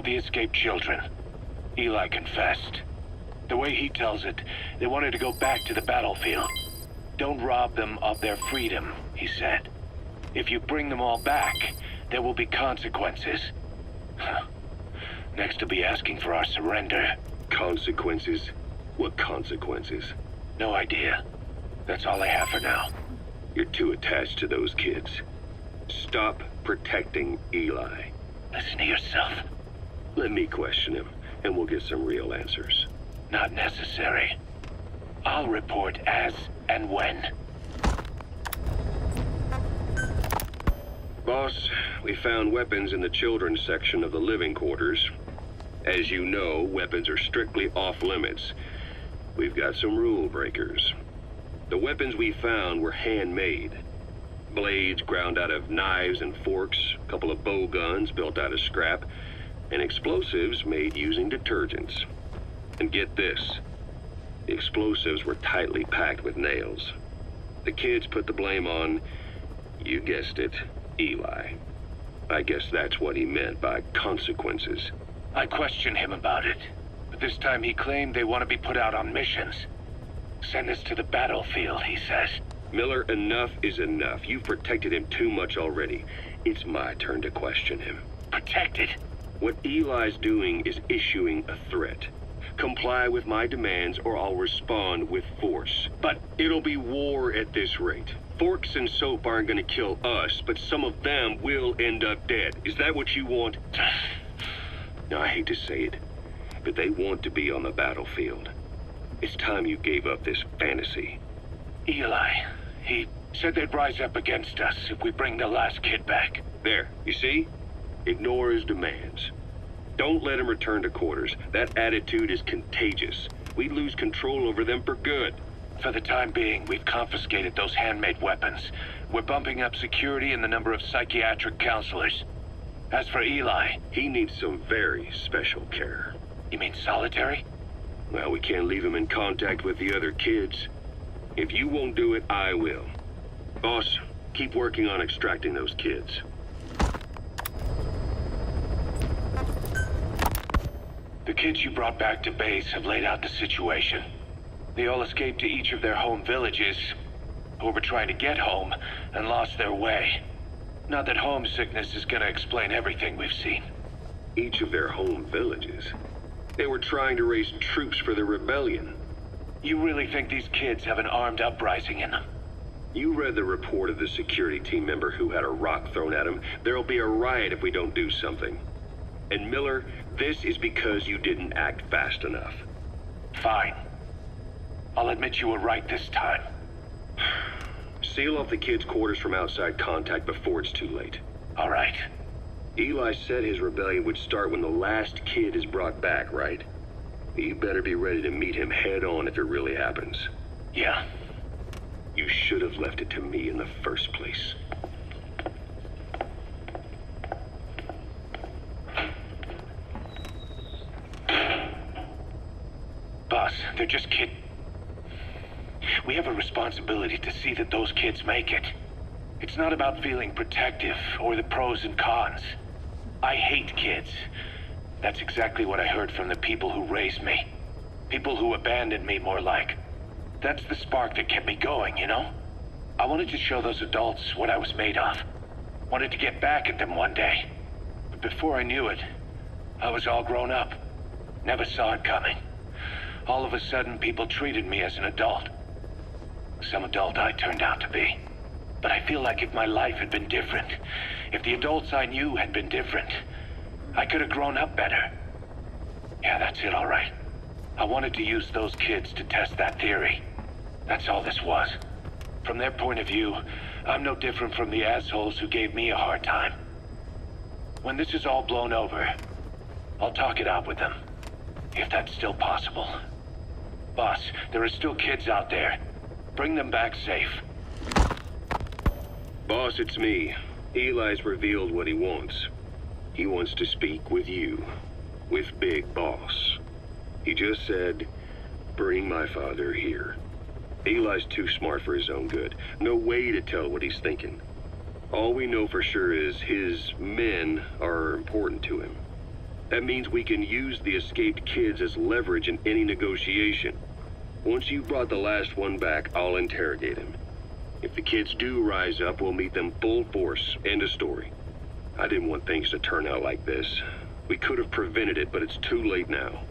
about the escaped children. Eli confessed. The way he tells it, they wanted to go back to the battlefield. Don't rob them of their freedom, he said. If you bring them all back, there will be consequences. Next to be asking for our surrender. Consequences? What consequences? No idea. That's all I have for now. You're too attached to those kids. Stop protecting Eli. Listen to yourself. Let me question him, and we'll get some real answers. Not necessary. I'll report as and when. Boss, we found weapons in the children's section of the living quarters. As you know, weapons are strictly off limits. We've got some rule breakers. The weapons we found were handmade. Blades ground out of knives and forks, a couple of bow guns built out of scrap, and explosives made using detergents. And get this, the explosives were tightly packed with nails. The kids put the blame on, you guessed it, Eli. I guess that's what he meant by consequences. I questioned him about it, but this time he claimed they want to be put out on missions. Send us to the battlefield, he says. Miller, enough is enough. You've protected him too much already. It's my turn to question him. Protected? What Eli's doing is issuing a threat. Comply with my demands or I'll respond with force. But it'll be war at this rate. Forks and soap aren't gonna kill us, but some of them will end up dead. Is that what you want? Now, I hate to say it, but they want to be on the battlefield. It's time you gave up this fantasy. Eli, he said they'd rise up against us if we bring the last kid back. There, you see? Ignore his demands. Don't let him return to quarters. That attitude is contagious. We lose control over them for good. For the time being, we've confiscated those handmade weapons. We're bumping up security and the number of psychiatric counselors. As for Eli... He needs some very special care. You mean solitary? Well, we can't leave him in contact with the other kids. If you won't do it, I will. Boss, keep working on extracting those kids. The kids you brought back to base have laid out the situation. They all escaped to each of their home villages, or were trying to get home, and lost their way. Not that homesickness is gonna explain everything we've seen. Each of their home villages? They were trying to raise troops for the rebellion. You really think these kids have an armed uprising in them? You read the report of the security team member who had a rock thrown at him. There'll be a riot if we don't do something. And Miller, this is because you didn't act fast enough. Fine. I'll admit you were right this time. Seal off the kids' quarters from outside contact before it's too late. All right. Eli said his rebellion would start when the last kid is brought back, right? You better be ready to meet him head on if it really happens. Yeah. You should have left it to me in the first place. Boss, they're just We have a responsibility to see that those kids make it. It's not about feeling protective or the pros and cons. I hate kids. That's exactly what I heard from the people who raised me. People who abandoned me, more like. That's the spark that kept me going, you know? I wanted to show those adults what I was made of. Wanted to get back at them one day. But before I knew it, I was all grown up. Never saw it coming. All of a sudden, people treated me as an adult. Some adult I turned out to be. But I feel like if my life had been different, if the adults I knew had been different, I could have grown up better. Yeah, that's it, all right. I wanted to use those kids to test that theory. That's all this was. From their point of view, I'm no different from the assholes who gave me a hard time. When this is all blown over, I'll talk it out with them. If that's still possible. Boss, there are still kids out there. Bring them back safe. Boss, it's me. Eli's revealed what he wants. He wants to speak with you. With Big Boss. He just said, bring my father here. Eli's too smart for his own good. No way to tell what he's thinking. All we know for sure is his men are important to him. That means we can use the escaped kids as leverage in any negotiation. Once you've brought the last one back, I'll interrogate him. If the kids do rise up, we'll meet them full force. End of story. I didn't want things to turn out like this. We could have prevented it, but it's too late now.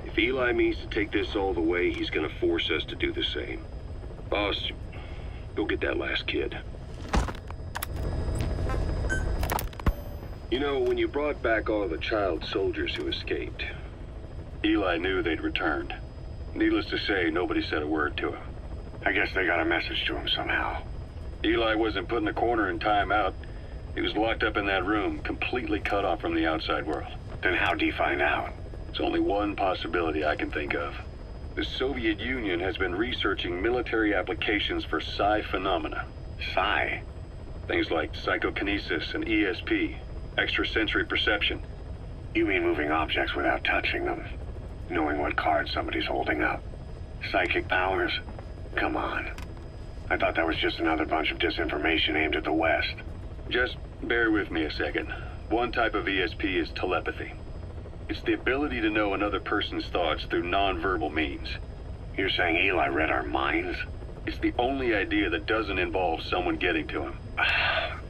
If Eli means to take this all the way, he's gonna force us to do the same. Boss, go get that last kid. You know, when you brought back all the child soldiers who escaped, Eli knew they'd returned. Needless to say, nobody said a word to him. I guess they got a message to him somehow. Eli wasn't put in a corner in timeout. He was locked up in that room, completely cut off from the outside world. Then how'd he find out? It's only one possibility I can think of. The Soviet Union has been researching military applications for psi phenomena. Psi? Things like psychokinesis and ESP, extrasensory perception. You mean moving objects without touching them? Knowing what card somebody's holding up? Psychic powers? Come on. I thought that was just another bunch of disinformation aimed at the West. Just bear with me a second. One type of ESP is telepathy. It's the ability to know another person's thoughts through non-verbal means. You're saying Eli read our minds? It's the only idea that doesn't involve someone getting to him.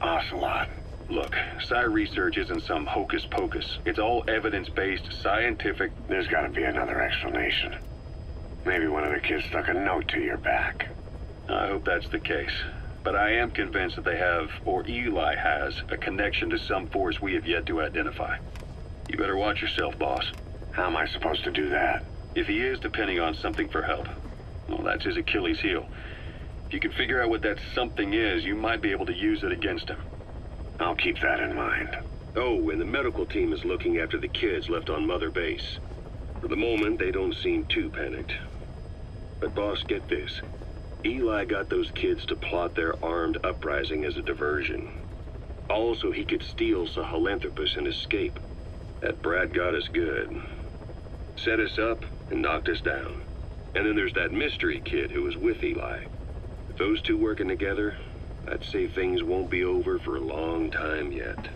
Ocelot. Look, psi research isn't some hocus pocus. It's all evidence-based, scientific. There's gotta be another explanation. Maybe one of the kids stuck a note to your back. I hope that's the case. But I am convinced that they have, or Eli has, a connection to some force we have yet to identify. You better watch yourself, boss. How am I supposed to do that? If he is depending on something for help, well, that's his Achilles heel. If you can figure out what that something is, you might be able to use it against him. I'll keep that in mind. Oh, and the medical team is looking after the kids left on Mother Base. For the moment, they don't seem too panicked. But boss, get this. Eli got those kids to plot their armed uprising as a diversion. Also, he could steal Sahelanthropus and escape. That brat got us good. Set us up and knocked us down. And then there's that mystery kid who was with Eli. With those two working together, I'd say things won't be over for a long time yet.